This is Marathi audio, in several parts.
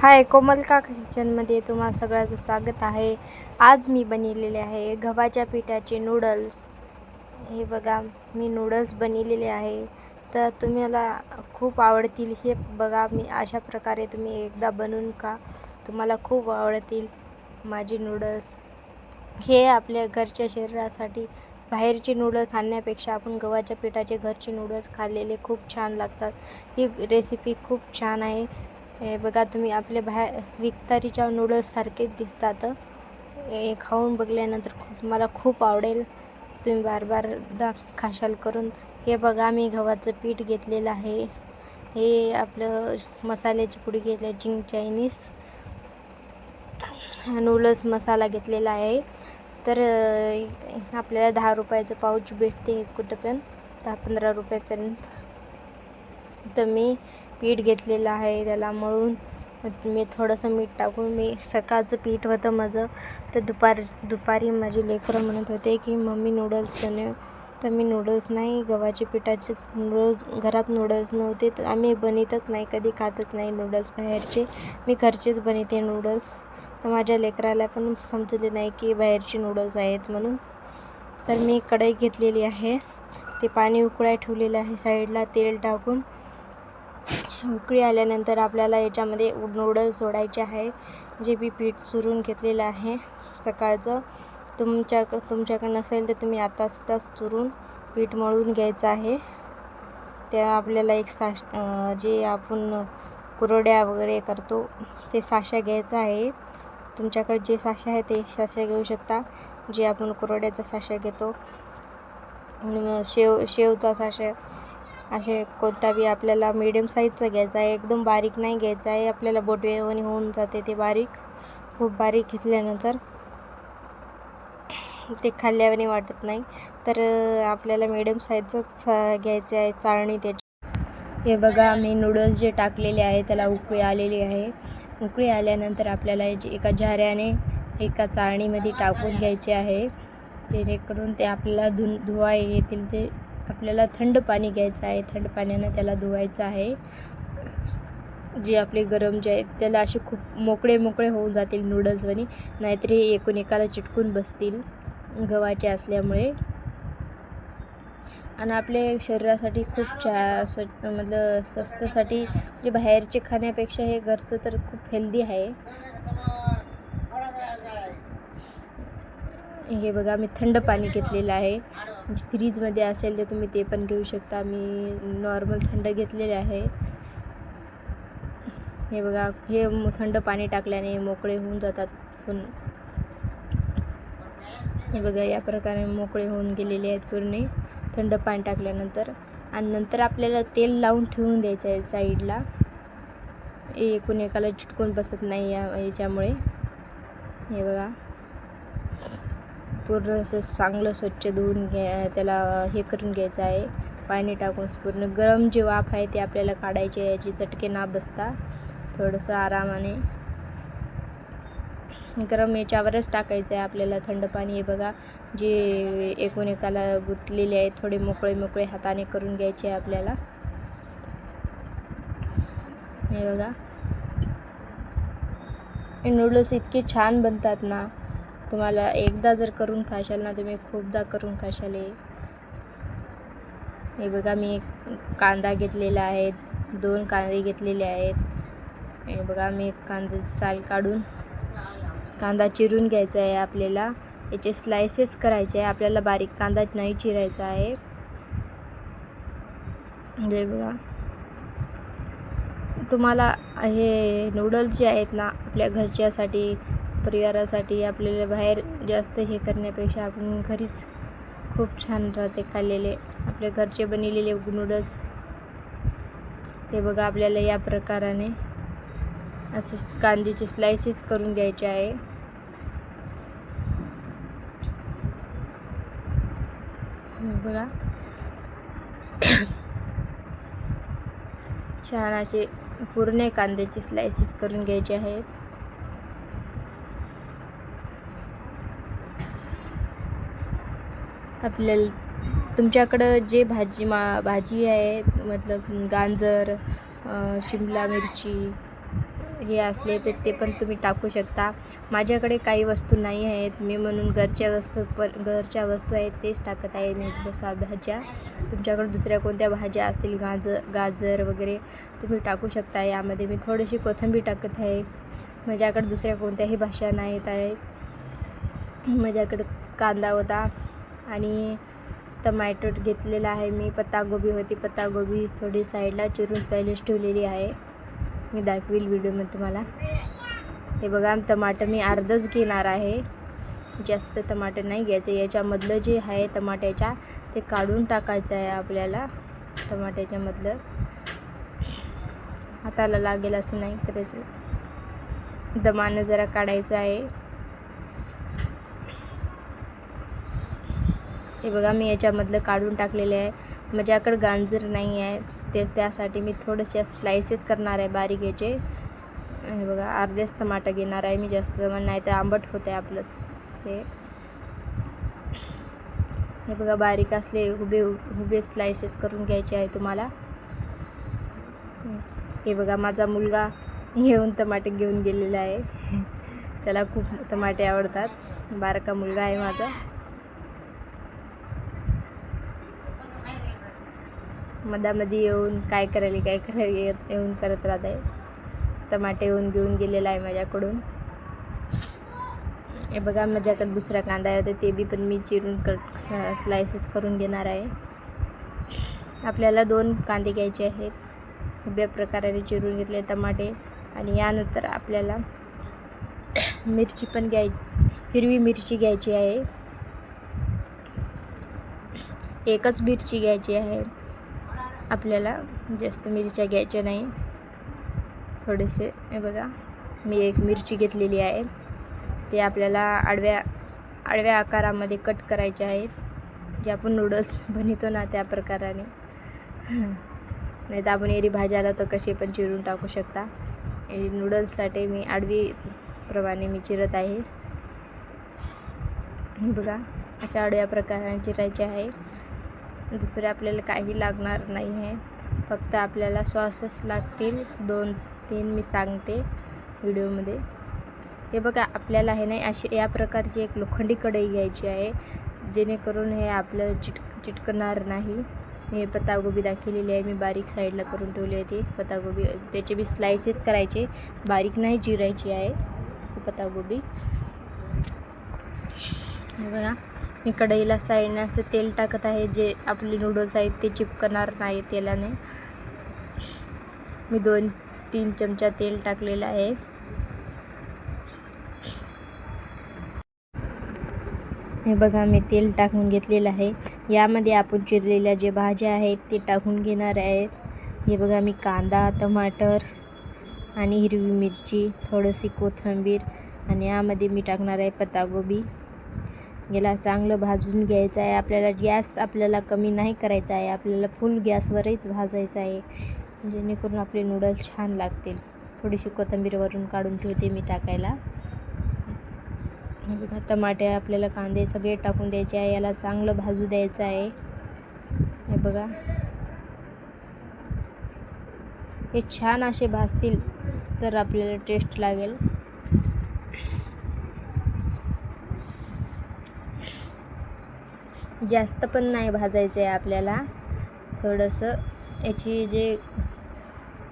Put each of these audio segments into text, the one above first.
हाय, कोमलका किचनमध्ये तुम्हा सगळ्यांचं स्वागत आहे. आज मी बनवलेले आहे गव्हाच्या पिठाचे नूडल्स. हे बघा, मी नूडल्स बनवलेले आहे, तर तुम्हाला खूप आवडतील. हे बघा, मी अशा प्रकारे तुम्ही एकदा बनवून का, तुम्हाला खूप आवडतील माझे नूडल्स. हे आपल्या घरच्या शरीरासाठी बाहेरचे नूडल्स आणण्यापेक्षा आपण गव्हाच्या पिठाचे घरचे नूडल्स खाल्लेले खूप छान लागतात. ही रेसिपी खूप छान आहे. हे बघा, तुम्ही आपल्या बाहेर विक्तारीच्या नूडल्ससारखेच दिसतात. हे खाऊन बघल्यानंतर तुम्हाला खूप आवडेल. तुम्ही बार खाशाल करून. हे बघा, मी गव्हाचं पीठ घेतलेलं आहे. हे आपलं मसाल्याची पुडी घेतली, चिंग चायनीज नूडल्स मसाला घेतलेला आहे. तर आपल्याला 10 रुपयाचं पाऊच भेटते कुठं पण, 10-15 रुपयापर्यंत. तर मी पीठ घेतलेलं आहे, त्याला मळून मी थोडंसं मीठ टाकून, मी सकाळचं पीठ होतं माझं. तर दुपारी माझी लेकरं म्हणत होते की मम्मी नूडल्स बनव. तर मी नूडल्स नाही, गव्हाचे पिठाचे नूडल्स, घरात नूडल्स नव्हते तर आम्ही बनवतच नाही, कधी खातच नाही नूडल्स बाहेरचे. मी घरचेच बनवते नूडल्स. तर माझ्या लेकराला पण समजले नाही की बाहेरचे नूडल्स आहेत म्हणून. तर मी कढई घेतलेली आहे, ते पाणी उकळायला ठेवलेलं आहे साईडला. तेल टाकून उकळी आल्यानंतर आपल्याला याच्यामध्ये नूडल्स सोडायचे आहे. जे मी पीठ चुरून घेतलेलं आहे सकाळचं. तुमच्याकडे नसेल तर तुम्ही आताच चुरून पीठ मळून घ्यायचं आहे. त्या आपल्याला एक जे आपण कुरड्या वगैरे करतो ते साशा घ्यायचा आहे. तुमच्याकडे जे साशा आहे ते साशा घेऊ शकता, जे आपण कुरड्याचा साशा घेतो. शेवचा साशा, असे कोणता बी आपल्याला मीडियम साईजचा घ्यायचा आहे. एकदम बारीक नाही घ्यायचा आहे, आपल्याला बोटवेवानी होऊन जाते ते बारीक. खूप बारीक घेतल्यानंतर ते खाल्ल्यावानी वाटत नाही. तर आपल्याला मीडियम साईजचाच घ्यायचं आहे चाळणी त्याची. हे बघा, मी नूडल्स जे टाकलेले आहे त्याला उकळी आलेली आहे. उकळी आल्यानंतर आपल्याला एका झाऱ्याने एका चाळणीमध्ये टाकून घ्यायचे आहे, जेणेकरून ते आपल्याला धुवाय येतील. ते आपल्याला थंड पाणी घ्यायचं आहे, थंड पाण्यानं त्याला धुवायचं आहे. जे आपले गरम जे आहेत त्याला असे खूप मोकळे होऊन जातील नूडल्सवानी, नाहीतरी एकूण एकाला चिटकून बसतील गव्हाचे असल्यामुळे. आणि आपल्या शरीरासाठी खूप मतलब स्वस्तसाठी, जे बाहेरचे खाण्यापेक्षा हे घरचं तर खूप हेल्दी आहे. हे बघा, मी थंड पाणी घेतलेलं आहे. फ्रीजमध्ये असेल तर तुम्ही ते पण घेऊ शकता. मी नॉर्मल थंड घेतलेले आहे. हे बघा, हे थंड पाणी टाकल्याने मोकळे होऊन जातात. पण हे बघा, या प्रकारे मोकळे होऊन गेलेले आहेत पूर्ण थंड पाणी टाकल्यानंतर. आणि नंतर आपल्याला तेल लावून ठेवून द्यायचं आहे साईडला. एकूण एकाला चिटकून बसत नाही याच्यामुळे. हे बघा, पूर्ण असं चांगलं स्वच्छ धुवून त्याला हे करून घ्यायचं आहे पाणी टाकून. पूर्ण गरम जे वाफ आहे ते आपल्याला काढायचे आहे, याची चटके ना बसता थोडंसं आरामाने. गरम याच्यावरच टाकायचं आहे आपल्याला थंड पाणी. हे बघा, जे एकूण एकाला गुंतलेले आहेत थोडे मोकळे हाताने करून घ्यायचे आहे आपल्याला. हे बघा, हे नूडल्स इतके छान बनतात ना, तुम्हाला एकदा जर करून खाशाल ना, तुम्ही खूपदा करून खाशाल. हे बघा, मी एक कांदा घेतलेला आहे, 2 कांदे घेतलेले आहेत. हे बघा, मी एक कांद्याची साल काढून कांदा चिरून घ्यायचा आहे आपल्याला. याचे स्लायसेस करायचे आहे आपल्याला, बारीक कांदा नाही चिरायचा आहे. हे बघा, तुम्हाला हे नूडल्स जे आहेत ना, आपल्या घरच्यासाठी, परिवारासाठी, आपल्याला बाहेर जास्त हे करण्यापेक्षा आपण घरीच खूप छान राहते खाल्लेले आपल्या घरचे बनवलेले नूडल्स. हे बघा, आपल्याला या प्रकाराने असे कांद्याचे स्लायसेस करून घ्यायचे आहे. बघा, छान असे पूर्ण कांद्याचे स्लायसेस करून घ्यायचे आहेत. आपल्याला तुमच्याकडं जे भाजी आहे, मतलब गाजर, शिमला मिरची, हे असले तर ते पण तुम्ही टाकू शकता. माझ्याकडे काही वस्तू नाही आहेत मी म्हणून घरच्या वस्तू आहेत तेच टाकत आहे मी भाज्या. तुमच्याकडे दुसऱ्या कोणत्या भाज्या असतील गाजर वगैरे तुम्ही टाकू शकता. यामध्ये मी थोडीशी कोथिंबीर टाकत आहे. माझ्याकडे दुसऱ्या कोणत्याही भाज्या नाहीत आहेत. माझ्याकडे कांदा होता आणि टमॅटो घेतलेला आहे मी. पत्तागोबी होती, पत्तागोबी थोडी साईडला चिरून पहिलेच ठेवलेली आहे. मी दाखवील व्हिडिओमध्ये तुम्हाला. हे बघा टमाटर मी अर्धच घेणार आहे, जास्त टमाटर नाही घ्यायचं. याच्यामधलं जे आहे टमाट्याच्या ते काढून टाकायचं आहे आपल्याला. टमाट्याच्यामधलं हाताला लागेल असं नाही करायचं, दमानं जरा काढायचं आहे. हे बघा मी याच्यामधलं काढून टाकलेले आहे. माझ्याकडे गाजर नाही आहे त्यासाठी मी थोडेसे स्लाइसेस करणार आहे बारीक याचे. हे बघा अर्धेच टमाटर घेणार आहे मी, जास्त नाही तर आंबट होतं आहे आपलं ते. हे बघा बारीक असले उभे स्लाइसेस करून घ्यायचे आहे तुम्हाला. हे बघा माझा मुलगा येऊन टमाटे घेऊन गेलेला आहे. त्याला खूप टमाटे आवडतात. बारका मुलगा आहे माझा. मधामध्ये येऊन काय करायला येऊन करत राहत आहे. टमाटे येऊन घेऊन गेलेला आहे माझ्याकडून. हे बघा माझ्याकडे दुसरा कांदा होता ते बी पण मी चिरून स्लाइसेस करून घेणार आहे. आपल्याला 2 कांदे घ्यायचे आहेत. उभ्या प्रकाराने चिरून घेतले टमाटे. आणि यानंतर आपल्याला मिरची पण हिरवी मिरची घ्यायची आहे. एकच मिरची घ्यायची आहे आपल्याला, जास्त मिरच्या घ्यायच्या नाही, थोडेसे. हे बघा मी एक मिरची घेतलेली आहे. ते आपल्याला आडव्या आकारामध्ये कट करायचे आहेत, जे आपण नूडल्स बनवतो ना त्या प्रकाराने. नाही तर आपण एरी भाज्याला तर कसे पण चिरून टाकू शकता. नूडल्ससाठी मी आडवी प्रमाणे मी चिरत आहे. हे बघा अशा आडव्या प्रकाराने चिरायचे आहे. दुसरे आपल्याला काही लागणार नाही आहे, फक्त आपल्याला सॉसेस लागतील 2-3 मी सांगते व्हिडिओमध्ये. हे बघा आपल्याला हे नाही अशी या प्रकारची एक लोखंडी कढई घ्यायची आहे, जेणेकरून हे आपलं चिटकणार नाही. मी पत्तागोबी दाखवलेली आहे, मी बारीक साईडला करून ठेवली होती पत्तागोबी. त्याचे बी स्लाइसेस करायचे, बारीक नाही चिरायची आहे पत्तागोबी. हे बघा मी कढईला साईडने असं तेल टाकत आहे, जे आपले नूडल्स आहेत ते चिपकणार नाही तेलाने. मी 2-3 चमचा तेल टाकलेलं आहे. हे बघा मी तेल टाकून घेतलेलं आहे. यामध्ये आपण चिरलेल्या जे भाज्या आहेत ते टाकून घेणार आहेत. हे बघा मी कांदा, टमाटर आणि हिरवी मिरची, थोडीशी कोथिंबीर आणि यामध्ये मी टाकणार आहे पत्तागोबी. याला चांगलं भाजून घ्यायचं आहे. आपल्याला गॅस कमी नाही करायचा आहे, आपल्याला फुल गॅसवरच भाजायचं आहे, जेणेकरून आपले नूडल्स छान लागतील. थोडीशी कोथिंबीर वरून काढून ठेवते मी टाकायला. हे बघा टमाटे आपल्याला कांदे सगळे टाकून द्यायचे आहे. याला चांगलं भाजू द्यायचं आहे. हे बघा हे छान असे भाजतील तर आपल्याला टेस्ट लागेल. जास्त पण नाही भाजायचं आहे आपल्याला, थोडंसं याची जे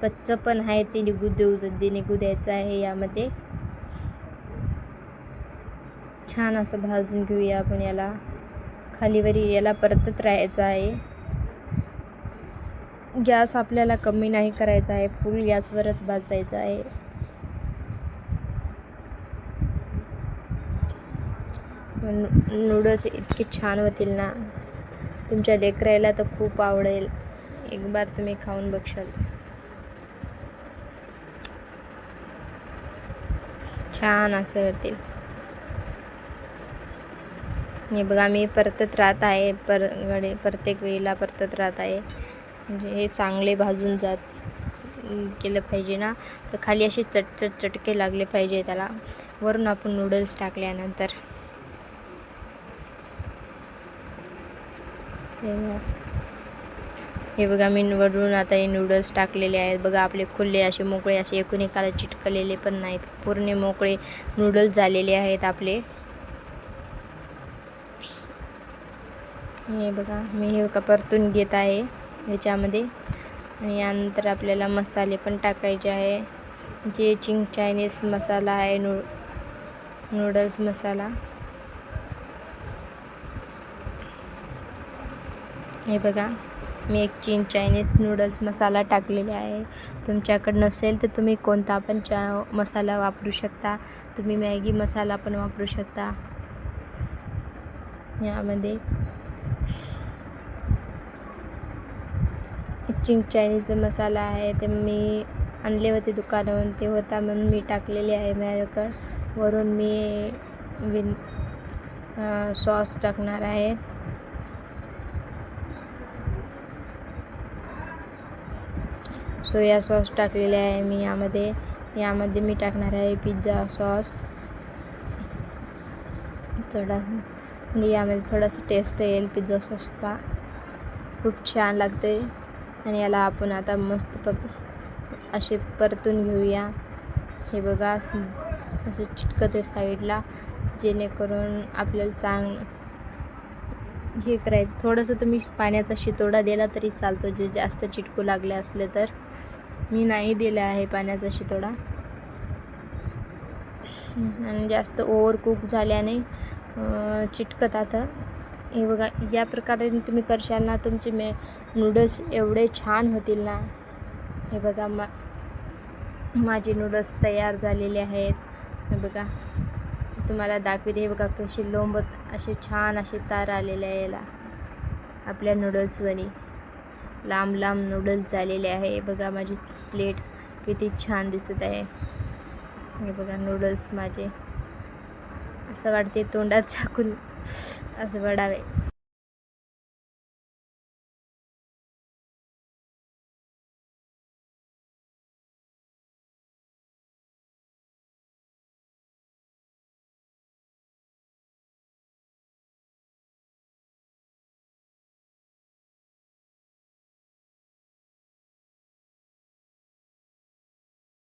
कच्चं पण आहे ते निघू द्यायचं आहे. यामध्ये छान असं भाजून घेऊया आपण. याला खालीवरी याला परतत राहायचं आहे. गॅस आपल्याला कमी नाही करायचा आहे, फुल गॅसवरच भाजायचं आहे. नूडल्स इतके छान होतील ना, तुमच्या लेकराला तर खूप आवडेल. एक बार तुम्ही खाऊन बघशाल. छान असे होतील. हे बघा मी परतत राहत आहे, प्रत्येक वेळेला परतत राहत आहे, म्हणजे हे चांगले भाजून केलं पाहिजे ना, तर खाली असे चटके लागले पाहिजे त्याला, वरून आपण नूडल्स टाकल्यानंतर. हे बघा मी वरून आता हे नूडल्स टाकलेले आहेत बघा. आपले खुले असे मोकळे असे एकूण एकाला चिटकलेले पण नाहीत, पूर्ण मोकळे नूडल्स झालेले आहेत आपले. हे बघा मी हे बघा परतून घेत आहे ह्याच्यामध्ये. आणि यानंतर आपल्याला मसाले पण टाकायचे आहे, जे चिंग चायनीज मसाला आहे, नूडल्स मसाला. हे बघा मी एक चिंग चायनीज नूडल्स मसाला टाकलेला आहे. तुमच्याकडे नसेल तर तुम्ही कोणता पण मसाला वापरू शकता. तुम्ही मॅगी मसाला पण वापरू शकता. यामध्ये चिंग चायनीजचा मसाला आहे, ते मी आणले होते दुकानावरून, ते होता म्हणून मी टाकलेले आहे माझ्याकडं. वरून मी सॉस टाकणार आहे. सोया सॉस टाकलेले आहे मी यामध्ये मी टाकणार आहे पिझ्झा सॉस थोडा. आणि यामध्ये थोडासा टेस्ट येईल पिझ्झा सॉसचा, खूप छान लागते. आणि याला आपण आता मस्त असे परतून घेऊया. हे बघा असे चिटकते साईडला, जेणेकरून आपल्याला हे करायचं. थोडंसं तुम्ही पाण्याचा शितोडा दिला तरी चालतो, जे जास्त चिटकू लागले असले तर. मी नाही दिला आहे पाण्याचा शितोडा. आणि जास्त ओव्हर कुक झाल्याने चिटकतात. हे बघा या प्रकारे तुम्ही करशाल ना, तुमचे नूडल्स एवढे छान होतील ना. हे बघा माझे नूडल्स तयार झालेले आहेत. हे बघा तुम्हाला दाखवते. हे बघा कसे लोंबत असे छान असे तार आलेले आहे याला. आपल्या नूडल्सवरी लांब लांब नूडल्स झालेले आहे. बघा माझी प्लेट किती छान दिसत आहे. हे बघा नूडल्स माझे, असं वाटते तोंडात झाकून असं वडावे.